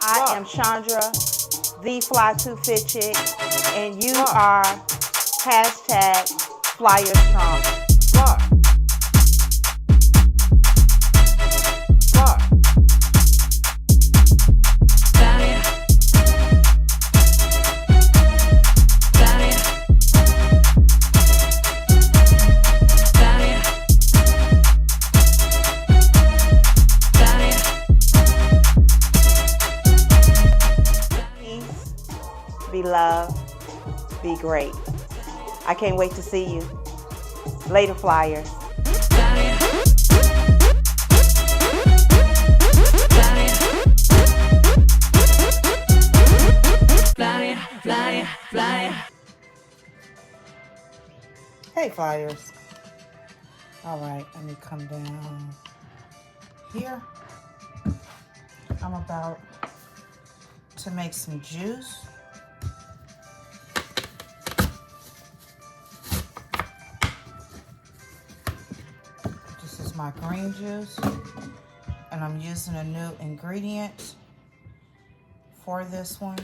I am Chandra, the Fly to Fit Chick, and you are hashtag Flyer Strong. Be loved, be great. I can't wait to see you. Later, Flyers. Hey, Flyers. All right, let me come down here. I'm about to make some juice. This is my green juice, and I'm using a new ingredient for this one.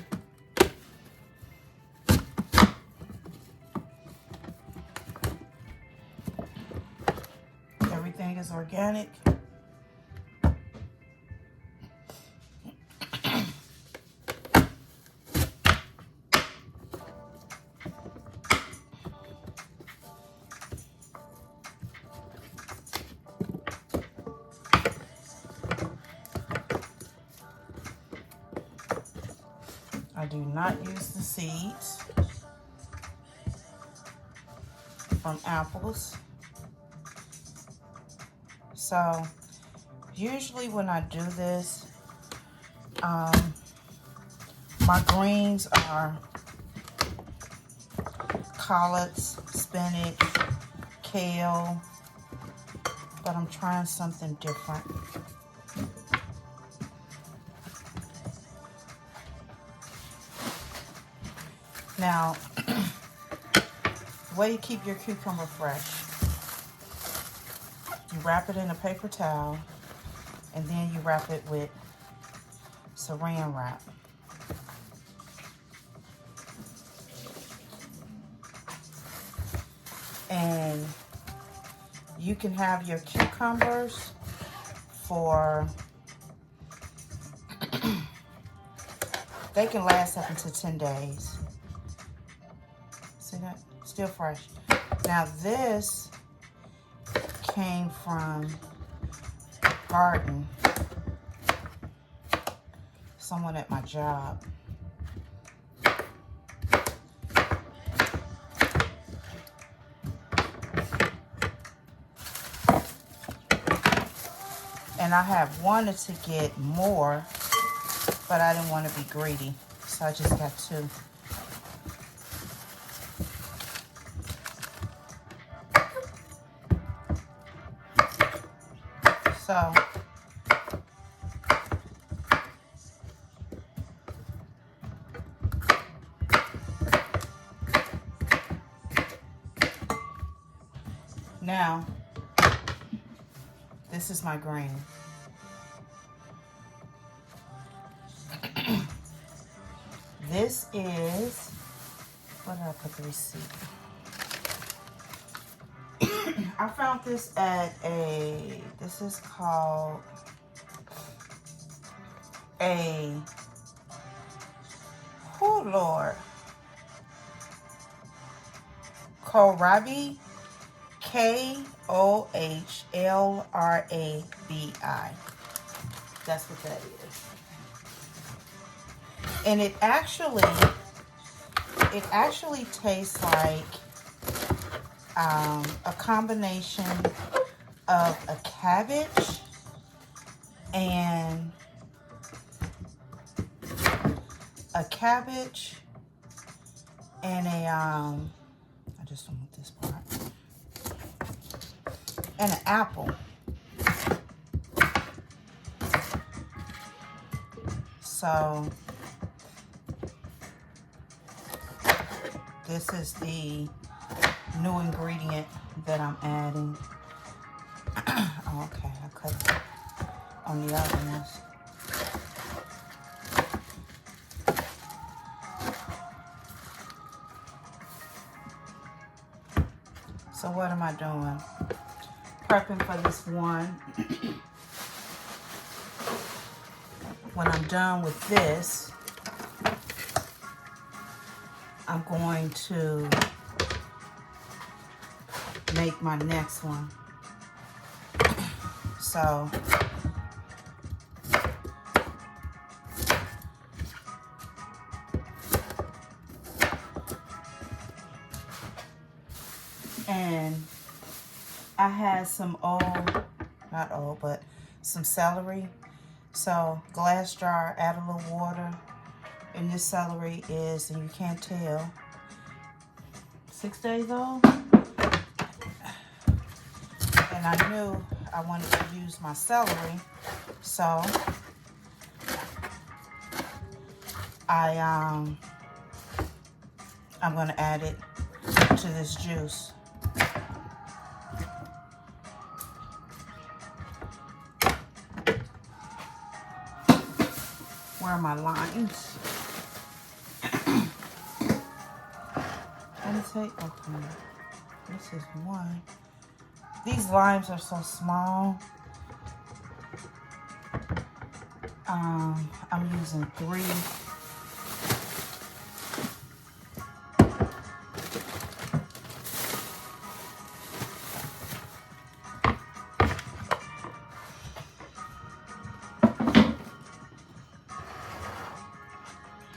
Everything is organic. I do not use the seeds from apples. So usually when I do this, my greens are collards, spinach, kale, but I'm trying something different. Now, the way you keep your cucumber fresh, you wrap it in a paper towel, and then you wrap it with saran wrap. And you can have your cucumbers for, they can last up until 10 days. See that? Still fresh. Now this came from a garden. Someone at my job. And I have wanted to get more, but I didn't want to be greedy. So I just got 2. So now this is my green. This is, where did I put the receipt? I found this at this is called oh Lord, Kohlrabi, Kohlrabi. That's what that is. And it actually tastes like a combination of a cabbage and I just don't want this part, and an apple. So this is the new ingredient that I'm adding. Oh, okay, I cut it on the other ones. So what am I doing? Prepping for this one. When I'm done with this, I'm going to make my next one. So and I had some not old, but some celery. So glass jar, add a little water. And this celery is, and you can't tell, 6 days old. And I knew I wanted to use my celery, so I'm gonna add it to this juice. Where are my limes? Let me take, okay, this is one. These limes are so small. I'm using 3.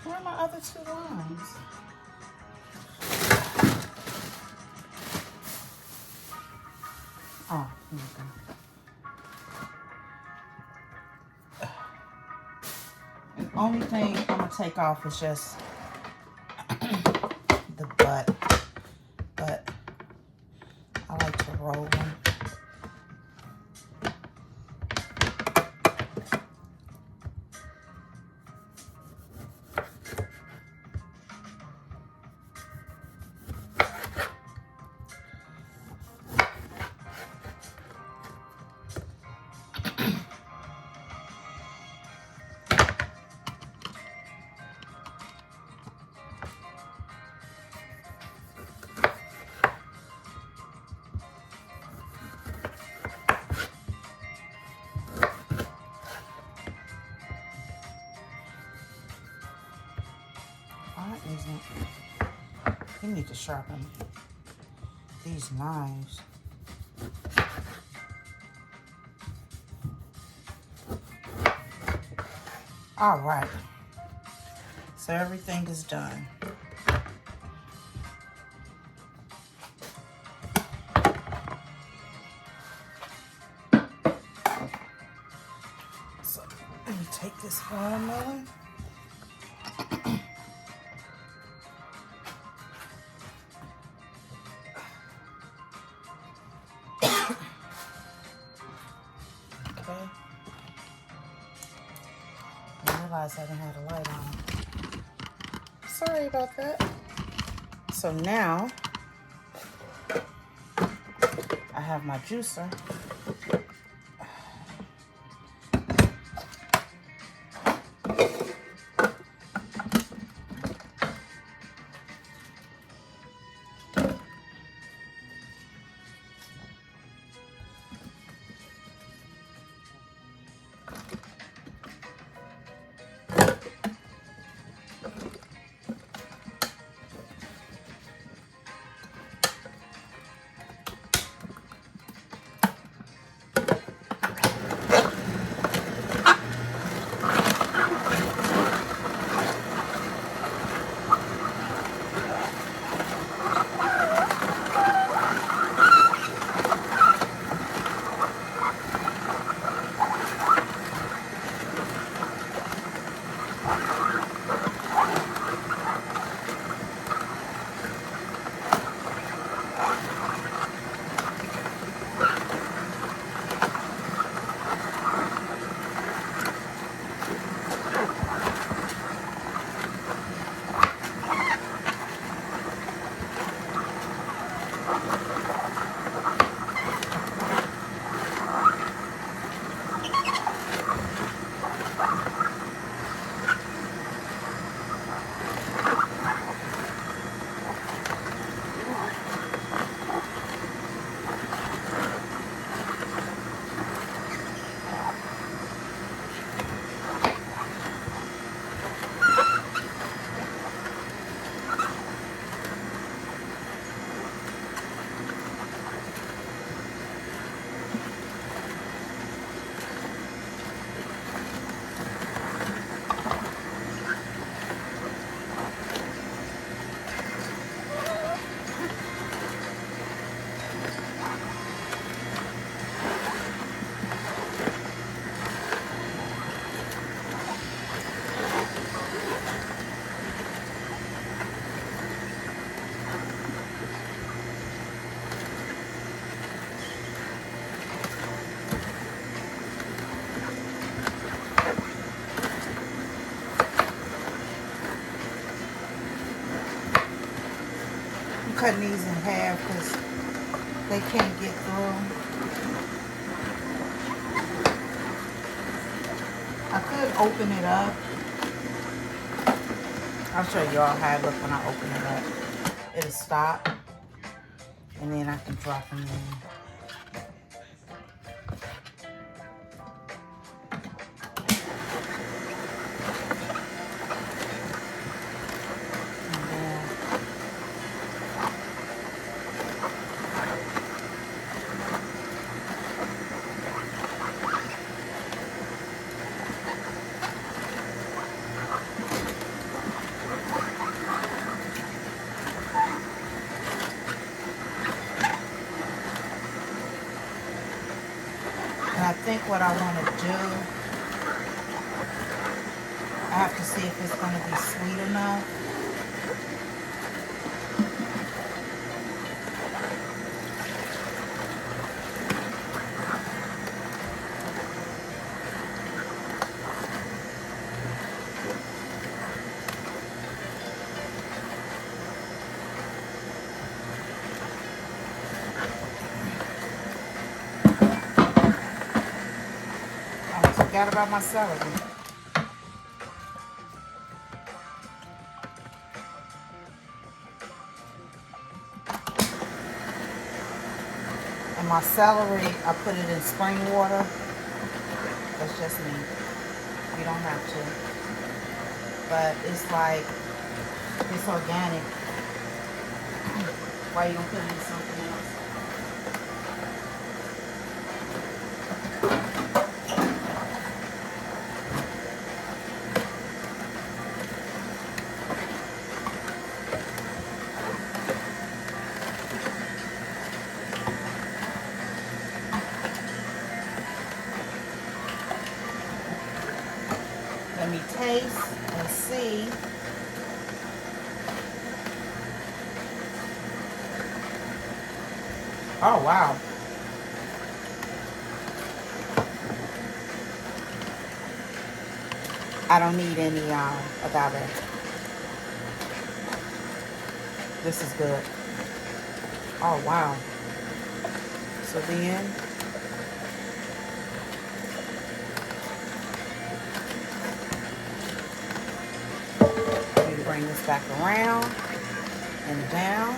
Where are my other 2 limes? Oh, here we go. The only thing I'm gonna take off is just the butt, but I like to roll them. You need to sharpen these knives. All right, so everything is done. So let me take this watermelon. Okay. I realized I didn't have the light on. Sorry about that. So now I have my juicer. cutting these in half because they can't get through. I could open it up. I'll show y'all how it looks when I open it up. It'll stop, and then I can drop them in. And I think what I want to do, I have to see if it's going to be sweet enough. I forgot about my celery. And my celery, I put it in spring water. That's just me. You don't have to. But it's like, it's organic. Why you don't put it in something else? Let me taste and see. Oh, wow. I don't need any agave. This is good. Oh, wow. So then, bring this back around and down.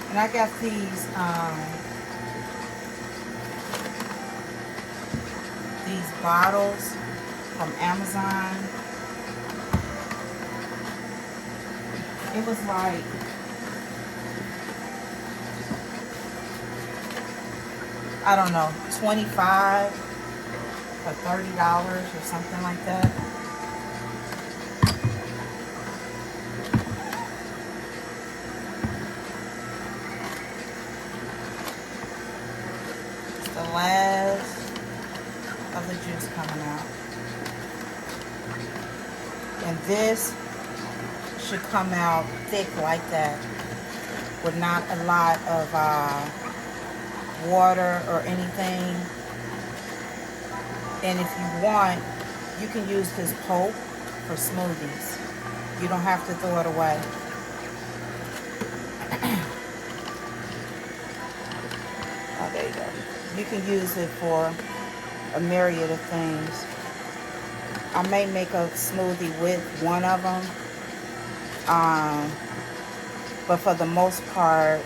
And I got these bottles from Amazon. It was like I don't know, $25 or $30 or something like that. It's the last of the juice coming out. And this should come out thick like that with not a lot of water or anything. And if you want, you can use this pulp for smoothies. You don't have to throw it away. You can use it for a myriad of things. I may make a smoothie with one of them. But for the most part,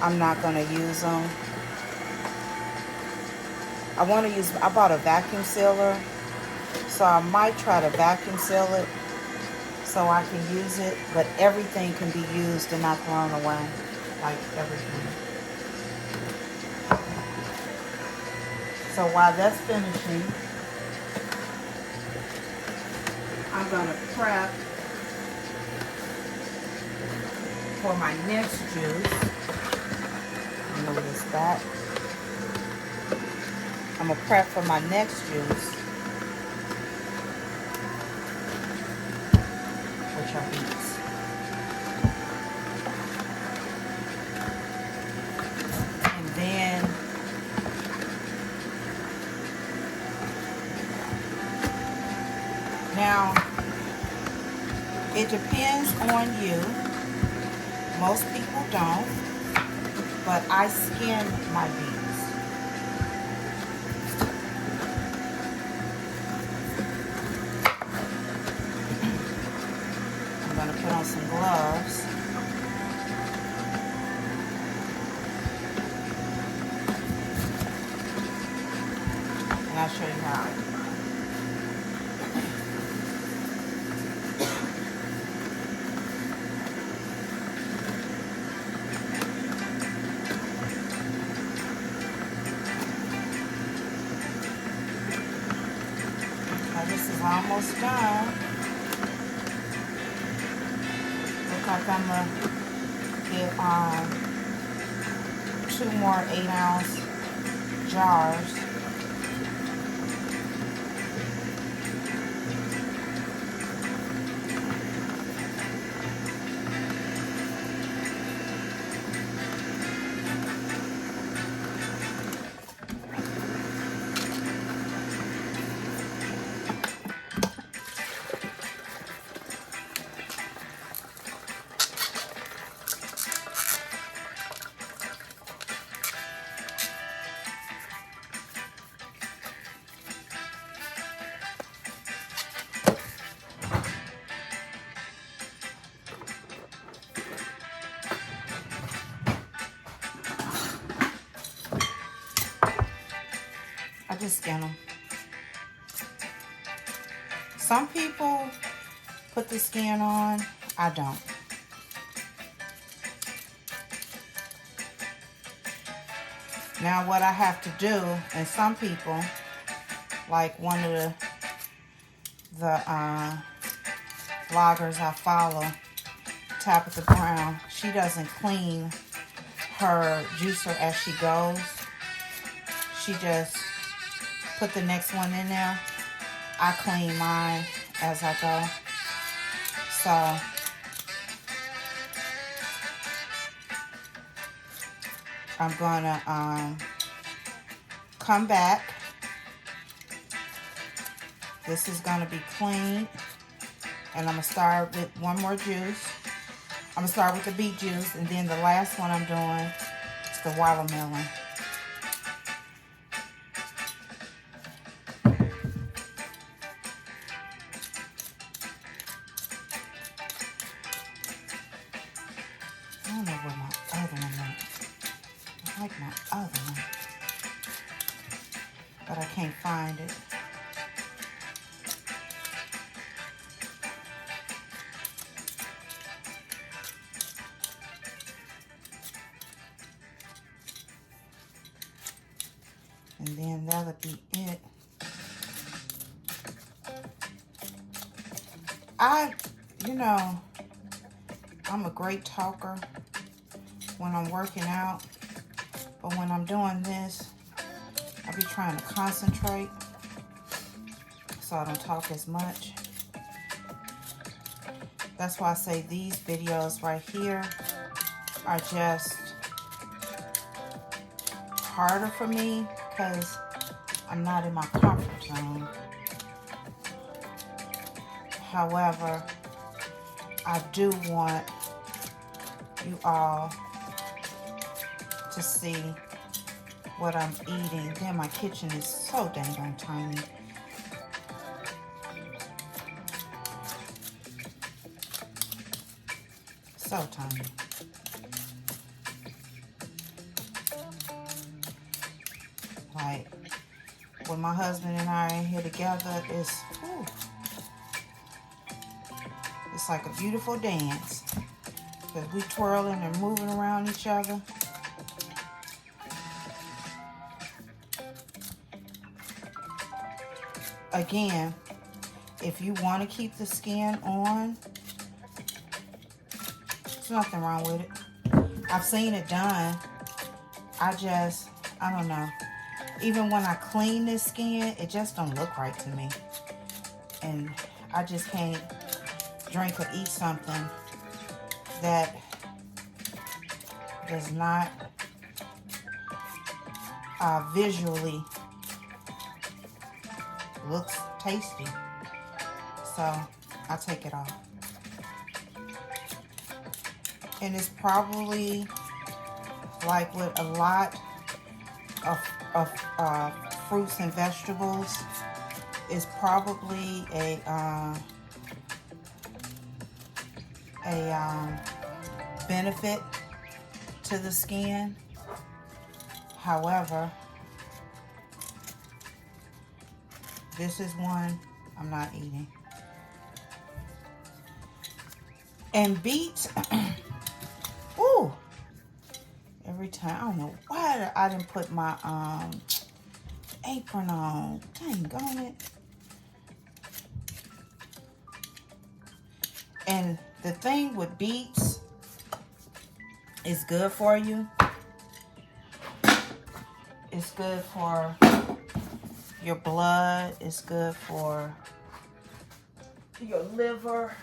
I'm not going to use them. I bought a vacuum sealer, so I might try to vacuum seal it so I can use it, but everything can be used and not thrown away, like everything. So while that's finishing, I'm going to prep for my next juice. Move this back. I'm going to prep for my next juice, which are beets. And then now it depends on you. Most people don't, but I skin my beets. I'm going to put on some gloves. And I'll show you how. Now this is almost done. Looks like I'm going to get 2 more 8-ounce jars. I just skin them. Some people put the skin on. I don't. Now what I have to do, and some people, like one of the vloggers I follow, Tabitha Brown, she doesn't clean her juicer as she goes. She just put the next one in there. I clean mine as I go. So I'm gonna come back. This is gonna be clean, and I'm gonna start with one more juice. I'm gonna start with the beet juice, and then the last one I'm doing is the watermelon. I don't know where my other one went. I like my other one, but I can't find it. And then that'll be it. I'm a great talker when I'm working out, but when I'm doing this, I be trying to concentrate so I don't talk as much. That's why I say these videos right here are just harder for me because I'm not in my comfort zone. However, I do want you all to see what I'm eating. Damn, my kitchen is so dang on tiny. So tiny. Like, when my husband and I are in here together, it's like a beautiful dance. Because we twirling and moving around each other. Again, if you want to keep the skin on, there's nothing wrong with it. I've seen it done. I don't know. Even when I clean this skin, it just don't look right to me. And I just can't drink or eat something that does not visually looks tasty. So I take it off. And it's probably like with a lot of fruits and vegetables, is probably a benefit to the skin. However, this is one I'm not eating. And beets, ooh, every time, I don't know why I didn't put my apron on. Dang on it. And the thing with beets, it's good for you. It's good for your blood. It's good for your liver.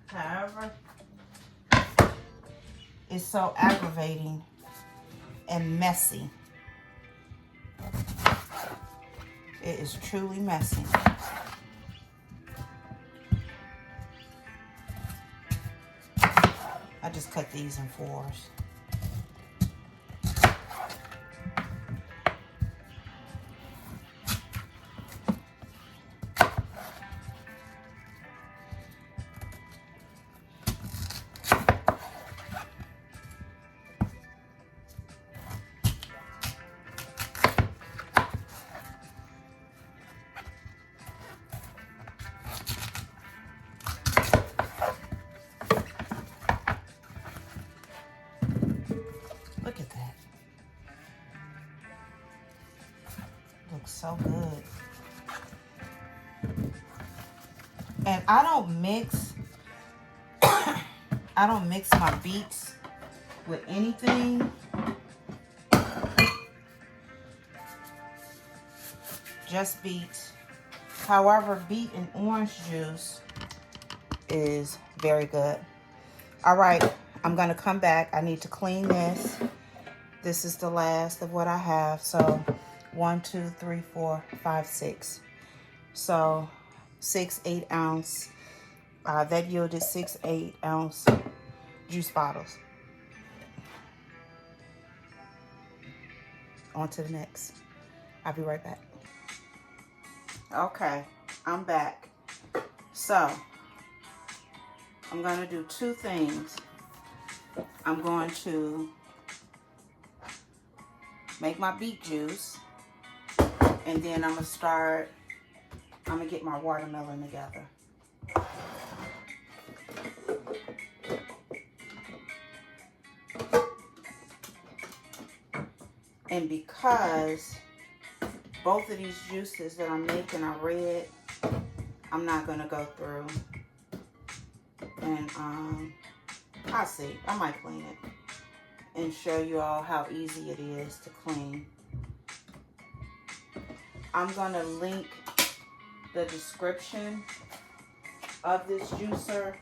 However, it's so aggravating and messy. It is truly messy. I just cut these in 4s. Look at that. Looks so good. And I don't mix my beets with anything. Just beets. However, beet and orange juice is very good. All right, I'm gonna come back. I need to clean this. This is the last of what I have. So 1, 2, 3, 4, 5, 6. So 6 8-ounce. That yielded 6 8-ounce juice bottles. On to the next. I'll be right back. Okay, I'm back. So I'm gonna do 2 things. I'm going to make my beet juice, and then I'm gonna get my watermelon together. And because both of these juices that I'm making are red, I'm not gonna go through and I'll see. I might clean it and show you all how easy it is to clean. I'm gonna link the description of this juicer.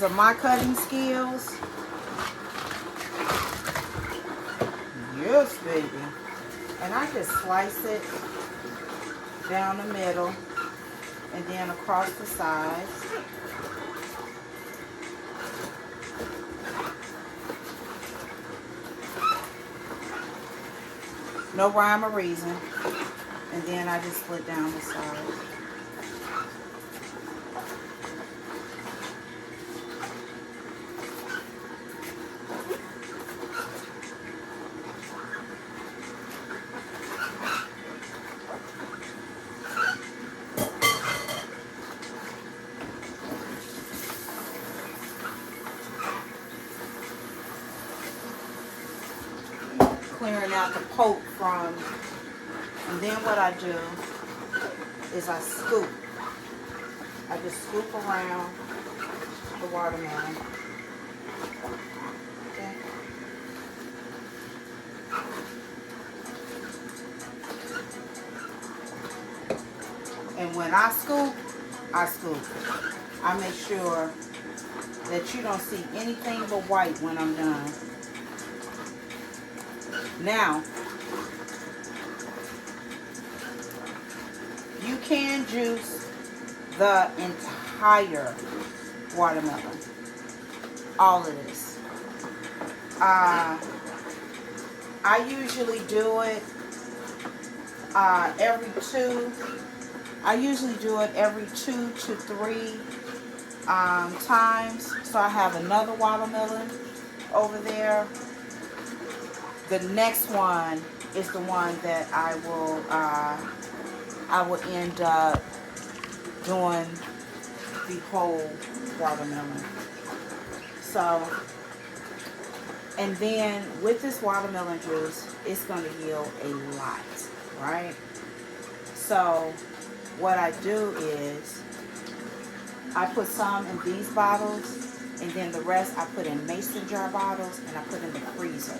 of my cutting skills. Yes, baby. And I just slice it down the middle and then across the sides. No rhyme or reason. And then I just split down the sides. Clearing out the pulp from, and then what I do is I scoop. I just scoop around the watermelon. Okay. And when I scoop, I make sure that you don't see anything but white when I'm done. Now, you can juice the entire watermelon. All of this. I usually do it every 2 to 3 times. So I have another watermelon over there. The next one is the one that I will end up doing the whole watermelon. So, and then with this watermelon juice, it's going to yield a lot, right? So what I do is I put some in these bottles, and then the rest I put in mason jar bottles, and I put in the freezer.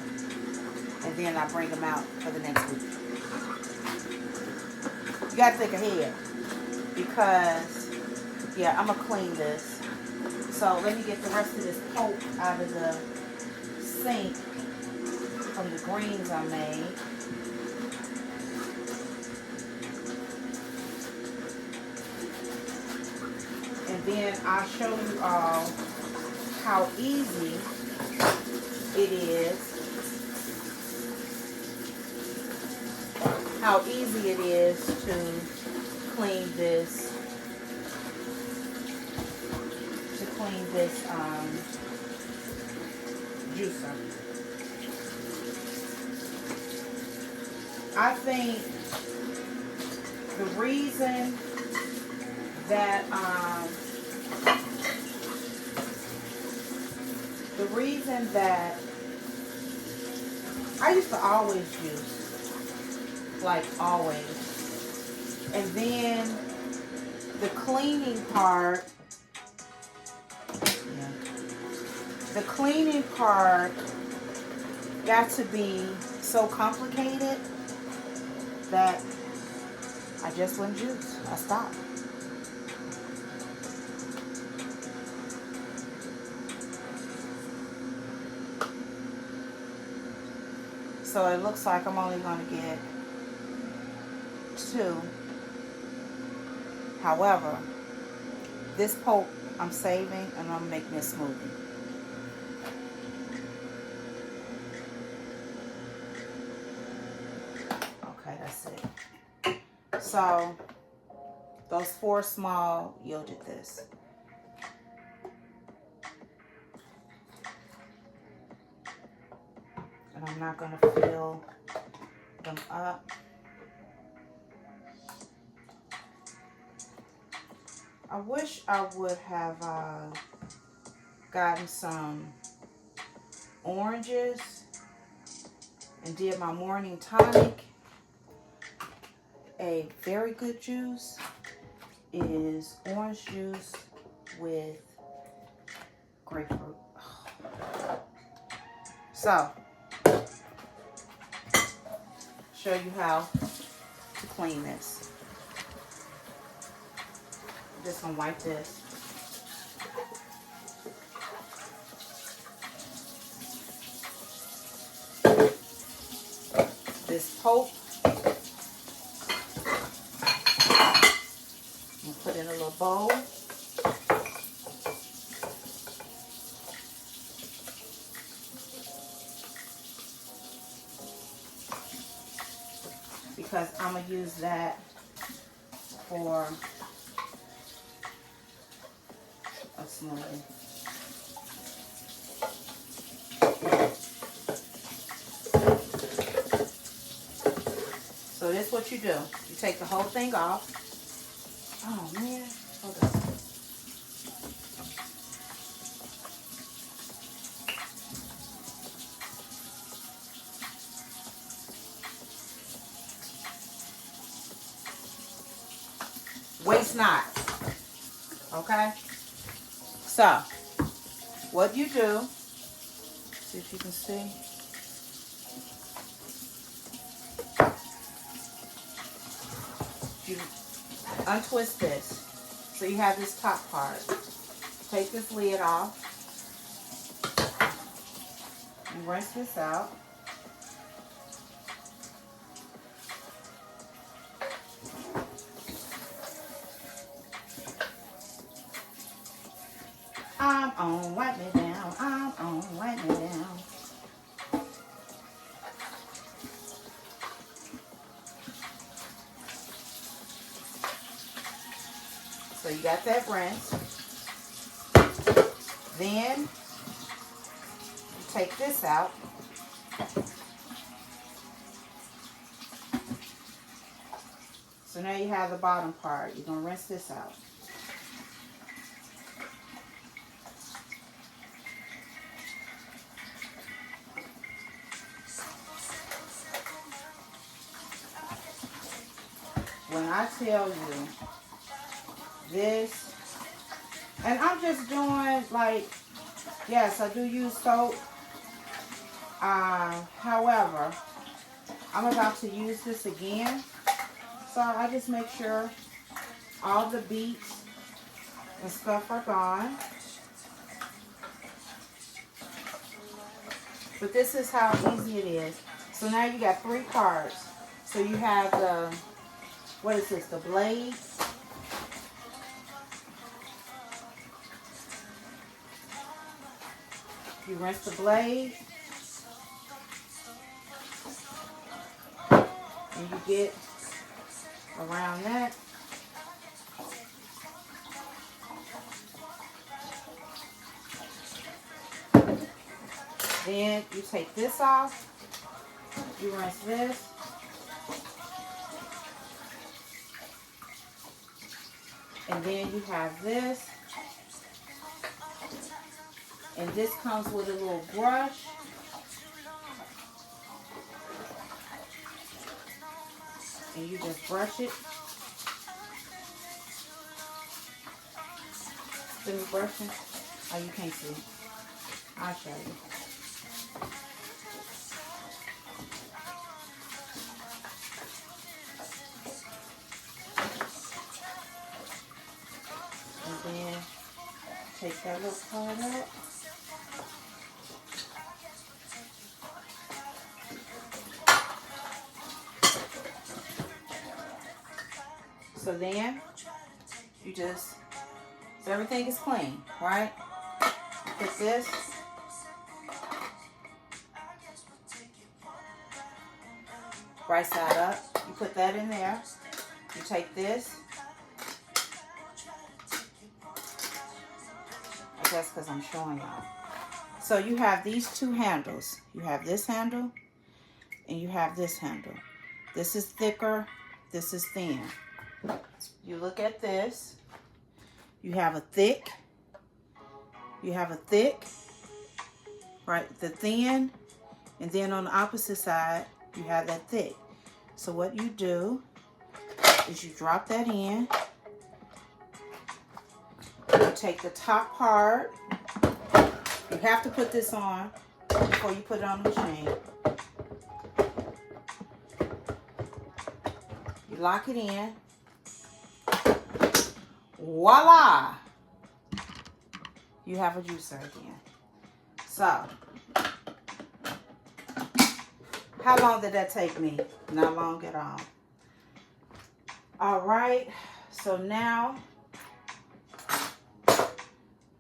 And then I bring them out for the next week. You got to think ahead, because, yeah, I'm going to clean this. So let me get the rest of this pulp out of the sink from the greens I made. And then I'll show you all how easy it is. How easy it is to clean this. Juicer. I think the reason that I used to always juice, like always, and then the cleaning part. The cleaning part got to be so complicated that I just wouldn't juice. I stopped. So it looks like I'm only going to get 2. However, this pulp I'm saving, and I'm making a smoothie. Okay, that's it. So those 4 small yielded this. And I'm not going to fill them up. I wish I would have gotten some oranges and did my morning tonic. A very good juice is orange juice with grapefruit. So, show you how to clean this. I'm just gonna wipe this. this pulp. And put in a little bowl. Because I'm going to use that for a smoothie. So this is what you do. You take the whole thing off. Oh man, hold on. Waste not. Okay? So, what you do, see if you can see. You untwist this. So you have this top part. Take this lid off. You rinse this out. I'm on, wipe me down. I'm on, wipe me down. So you got that rinse. Then you take this out. So now you have the bottom part. You're going to rinse this out. When I tell you this, and I'm just doing like, yes, I do use soap. However, I'm about to use this again. So I just make sure all the beads and stuff are gone. But this is how easy it is. So now you got 3 cards. So you have the, what is this, the blade. You rinse the blade. And you get around that. Then you take this off. You rinse this. And then you have this. And this comes with a little brush. And you just brush it. See me brushing? Oh, you can't see. I'll show you. And then take that little part out. So then you just, so everything is clean, right? Put this. Right side up. You put that in there. You take this. I guess because I'm showing y'all. So you have these 2 handles. You have this handle and you have this handle. This is thicker. This is thin. You look at this. You have a thick. You have a thick. Right, the thin. And then on the opposite side, you have that thick. So what you do is you drop that in. You take the top part. You have to put this on before you put it on the machine. You lock it in. Voila! You have a juicer again. So, How long did that take me? Not long at all. All right, so now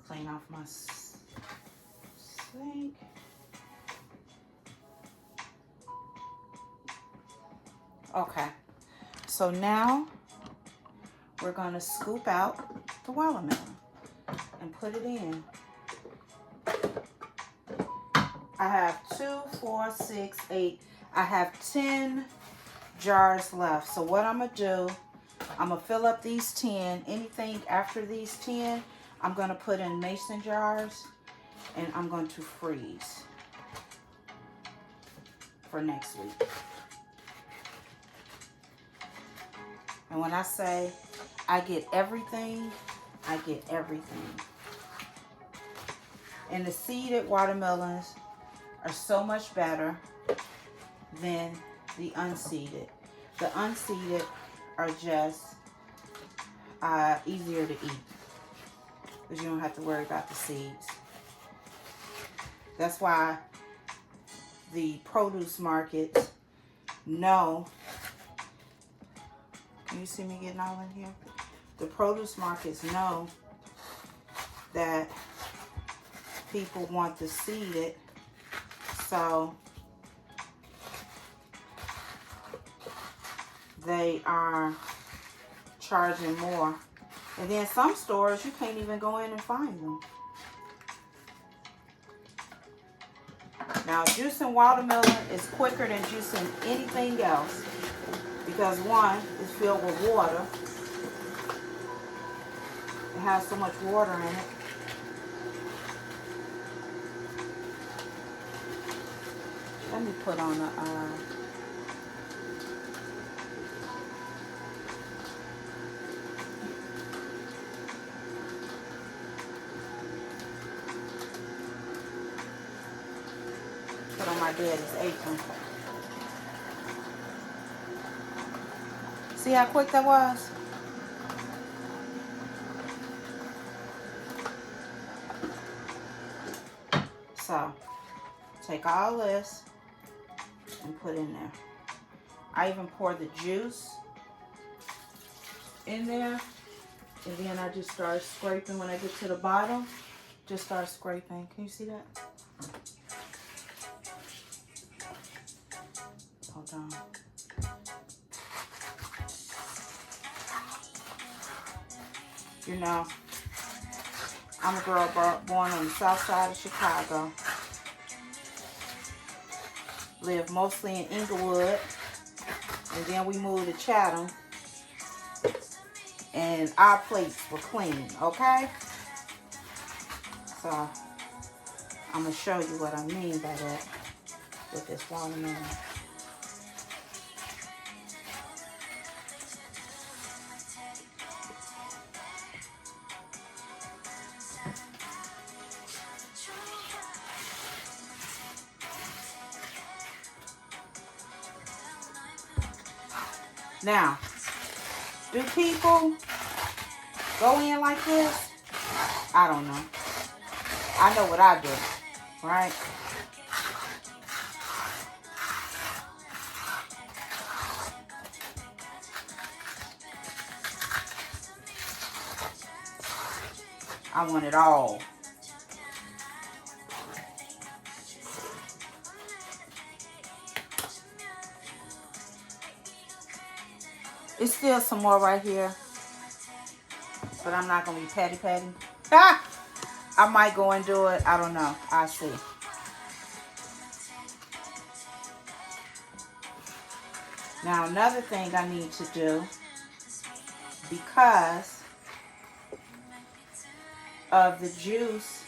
clean off my sink. Okay, so now we're gonna scoop out the watermelon and put it in. I have 2, 4, 6, 8. I have 10 jars left. So what I'm gonna do, I'm gonna fill up these 10. Anything after these 10, I'm gonna put in mason jars and I'm going to freeze for next week. And when I say I get everything, I get everything. And the seeded watermelons are so much better than the unseeded. The unseeded are just easier to eat because you don't have to worry about the seeds. That's why the produce markets know. Can you see me getting all in here? The produce markets know that people want the seeded, so they are charging more. And then some stores, you can't even go in and find them. Now, juicing watermelon is quicker than juicing anything else because one, it's filled with water. It has so much water in it. Let me put on a put on my daddy's apron. See how quick that was? So, take all this and put in there. I even pour the juice in there, and then I just start scraping. When I get to the bottom, just start scraping. Can you see that? Hold on. You know, I'm a girl born on the south side of Chicago. Lived mostly in Inglewood. And then we moved to Chatham. And our plates were clean, okay? So, I'm going to show you what I mean by that with this watermelon. Now, do people go in like this? I don't know. I know what I do, right? I want it all. It's still some more right here, but I'm not going to be petty. I might go and do it. I don't know. I'll see. Now, another thing I need to do, because of the juice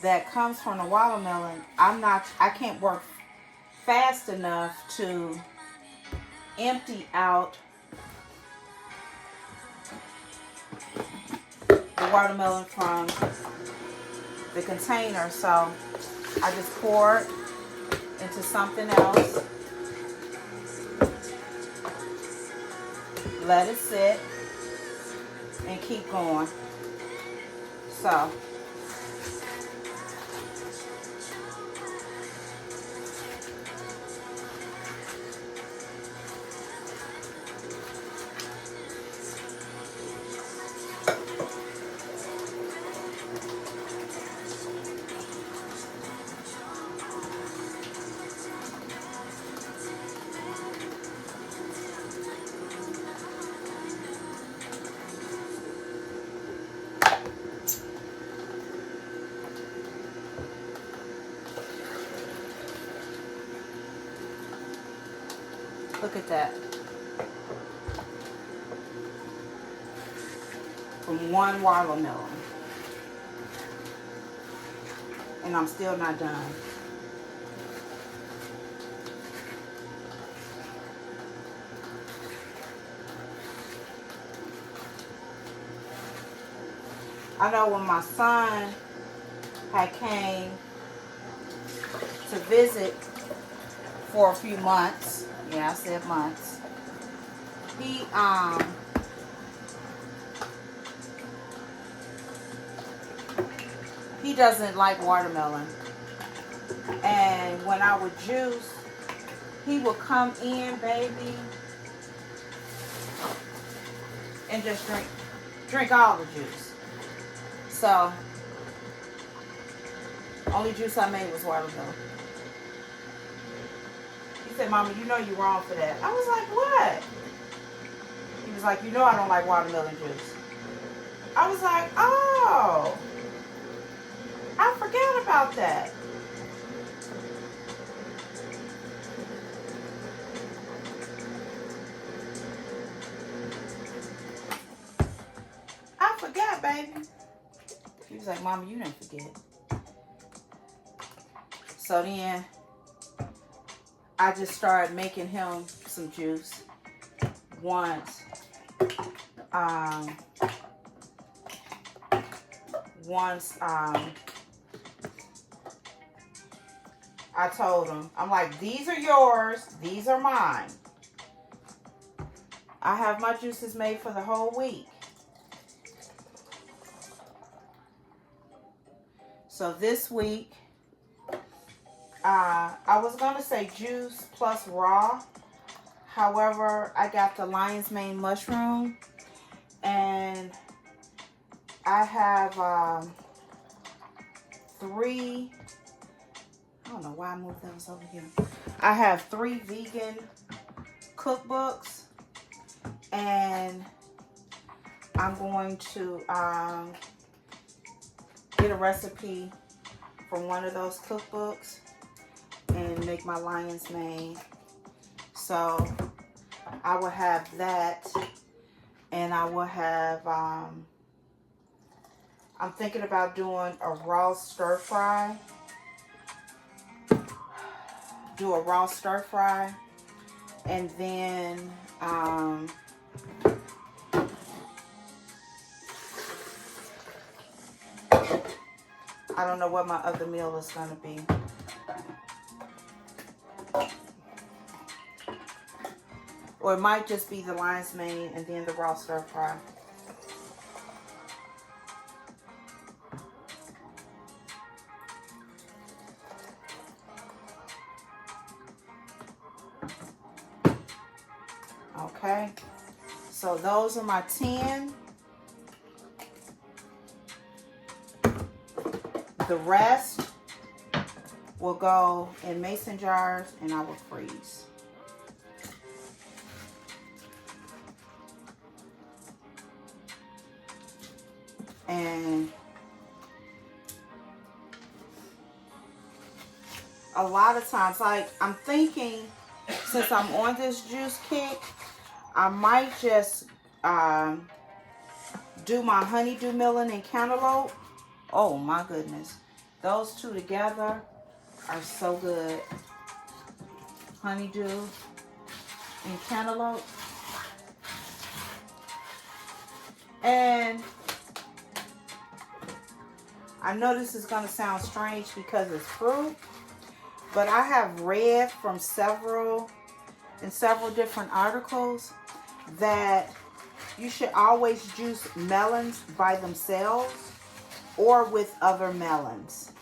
that comes from the watermelon, I can't work fast enough to empty out the watermelon from the container, so I just pour it into something else, let it sit, and keep going. So Look at that. From one watermelon. And I'm still not done. I know when my son had came to visit for a few months, yeah, I said months, he doesn't like watermelon. And when I would juice, he would come in, baby, and just drink all the juice. So, only juice I made was watermelon. He said, Mama, you know you're wrong for that. I was like, what? He was like, you know I don't like watermelon juice. I was like, oh, I forgot about that. I forgot, baby. He was like, Mama, you didn't forget. So then I just started making him some juice once. I told him, I'm like, these are yours, these are mine. I have my juices made for the whole week. So this week, I was going to say juice plus raw. However, I got the lion's mane mushroom. And I have 3, I don't know why I moved those over here. I have 3 vegan cookbooks. And I'm going to get a recipe from one of those cookbooks and make my lion's mane. So I will have that, and I will have I'm thinking about doing a raw stir fry. Do a raw stir fry, and then I don't know what my other meal is going to be. Or it might just be the lion's mane and then the raw stir fry. Okay. So those are my 10. The rest will go in mason jars and I will freeze. And a lot of times, like, I'm thinking, since I'm on this juice kick, I might just do my honeydew melon and cantaloupe. Oh my goodness. Those two together are so good. Honeydew and cantaloupe. And I know this is going to sound strange because it's fruit, but I have read from several different articles that you should always juice melons by themselves or with other melons.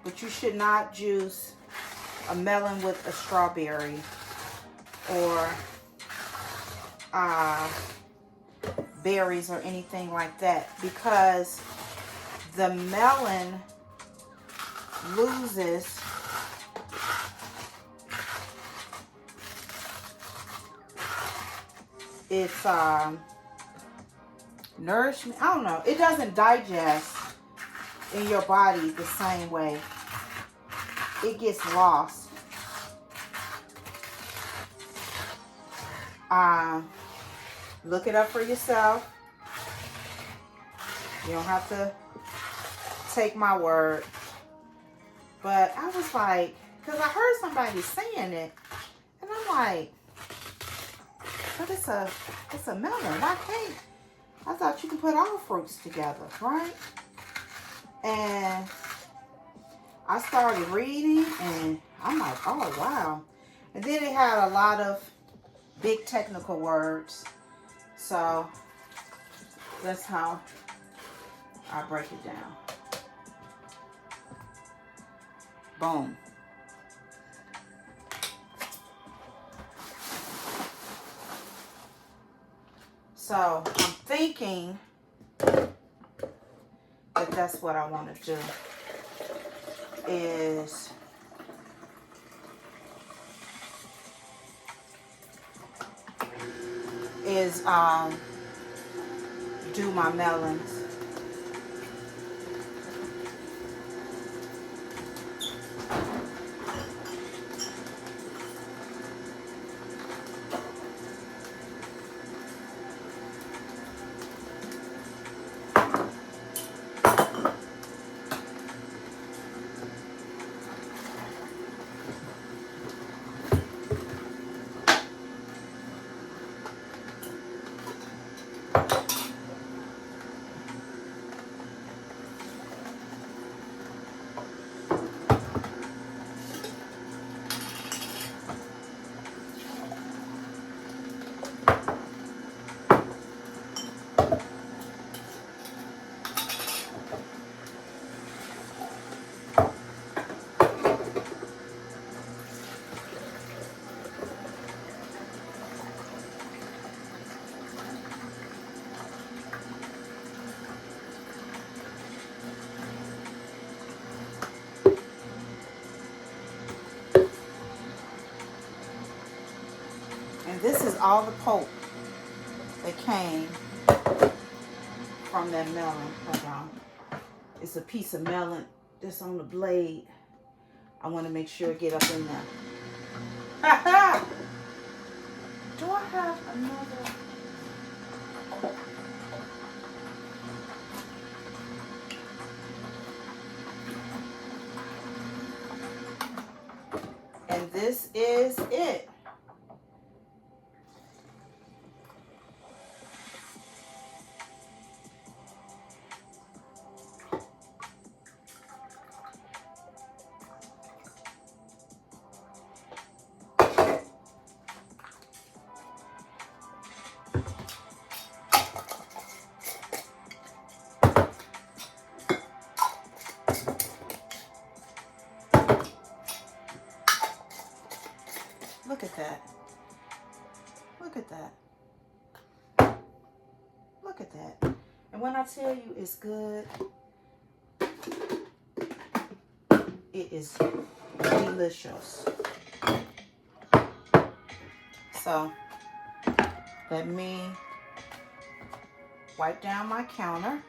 But you should not juice a melon with a strawberry or berries or anything like that, because the melon loses its nourishment. I don't know. It doesn't digest in your body the same way. It gets lost. Look it up for yourself. You don't have to take my word. But I was like, because I heard somebody saying it, and I'm like, but it's a melon. Why can't? I thought you could put all fruits together, right? And I started reading, and I'm like, oh, wow. And then it had a lot of big technical words. So that's how I break it down. Boom. So I'm thinking that that's what I want to do is do my melons. And this is all the pulp that came from that melon. Hold on. It's a piece of melon that's on the blade. I want to make sure it get up in there. Do I have another? And this is it. Look at that. Look at that. Look at that. And when I tell you it's good, it is delicious. So let me wipe down my counter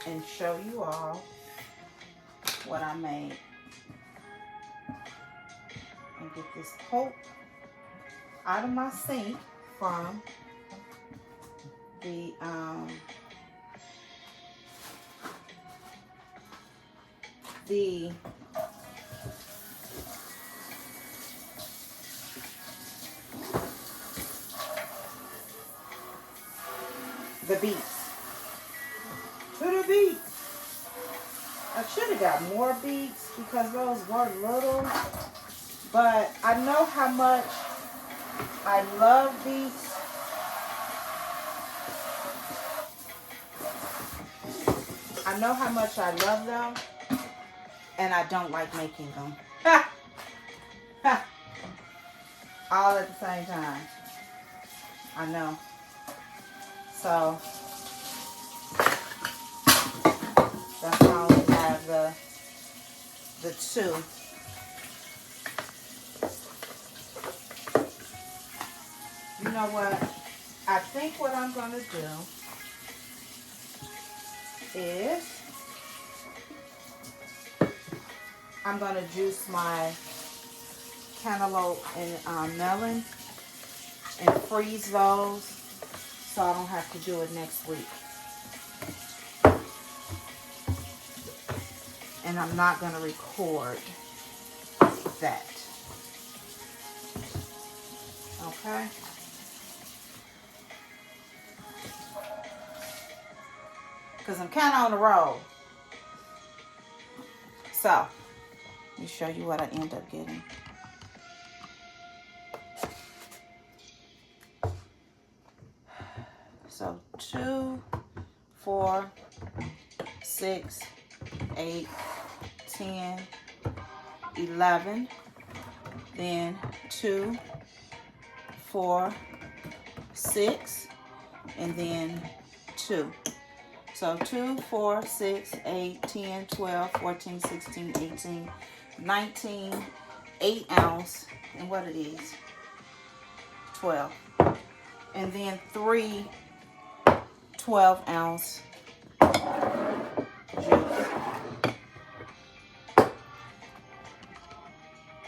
and show you all what I made. And get this pulp out of my sink from the beets. To the beets. I should have got more beets because those were little. But I know how much I love beets. I know how much I love them. And I don't like making them. All at the same time. I know. So that's why I only have the two. You know what? I think what I'm going to do is I'm going to juice my cantaloupe and melon and freeze those so I don't have to do it next week. And I'm not going to record that. Okay? Because I'm kind of on the road. So, let me show you what I end up getting. So 2, 4, 6, 8, 10, 11, then 2, 4, 6, and then 2. So 2, 4, 6, 8, 10, 12, 14, 16, 18, 19, 8 ounce, and what it is, 12. And then 3 12-ounce juice.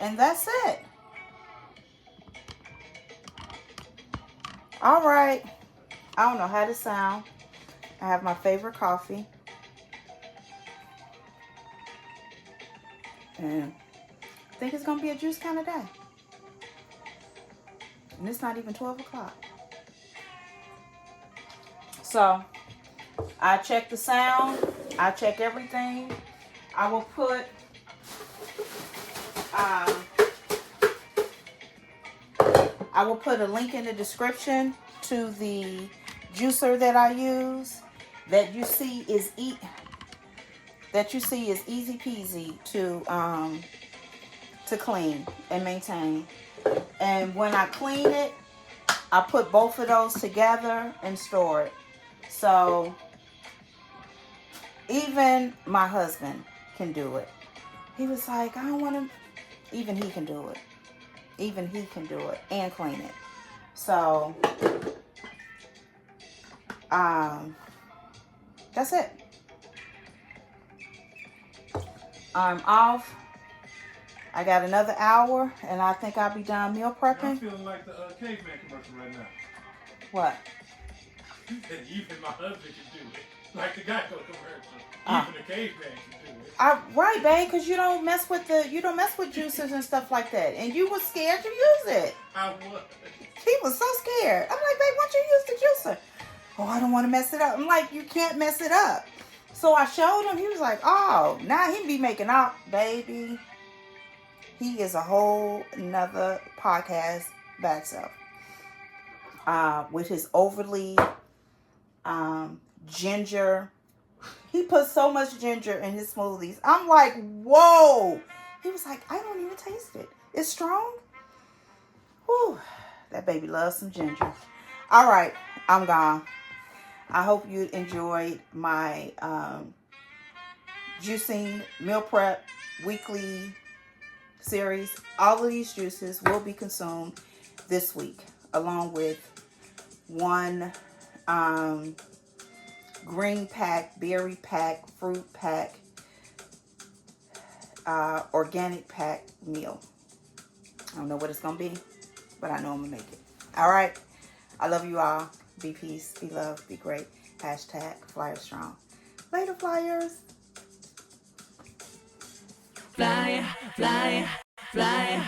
And that's it. All right. I don't know how to sound. I have my favorite coffee. And I think it's going to be a juice kind of day. And it's not even 12 o'clock. So, I check the sound. I check everything. I will put a link in the description to the juicer that I use that you see is easy peasy to clean and maintain. And when I clean it, I put both of those together and store it. So even my husband can do it. He was like, I don't want to. Even he can do it. Even he can do it and clean it. So that's it. I'm off. I got another hour, and I think I'll be done meal prepping. I'm feeling like the caveman commercial right now. What? Even my husband can do it. Like the Geico commercial. Even the caveman can do it. Right, babe, because you don't mess with juicers and stuff like that. And you was scared to use it. I was. He was so scared. I'm like, babe, why don't you use the juicer? Oh, I don't want to mess it up. I'm like, you can't mess it up. So I showed him. He was like, oh, now he be making out, baby. He is a whole nother podcast by itself. With his overly ginger. He put so much ginger in his smoothies. I'm like, whoa. He was like, I don't even taste it. It's strong. Whew. That baby loves some ginger. All right. I'm gone. I hope you enjoyed my juicing meal prep weekly series. All of these juices will be consumed this week, along with one green pack, berry pack, fruit pack, organic pack meal. I don't know what it's going to be, but I know I'm going to make it. All right. I love you all. Be peace, be love, be great. Hashtag Flyer Strong. Later, Flyers. Flyer, flyer, flyer.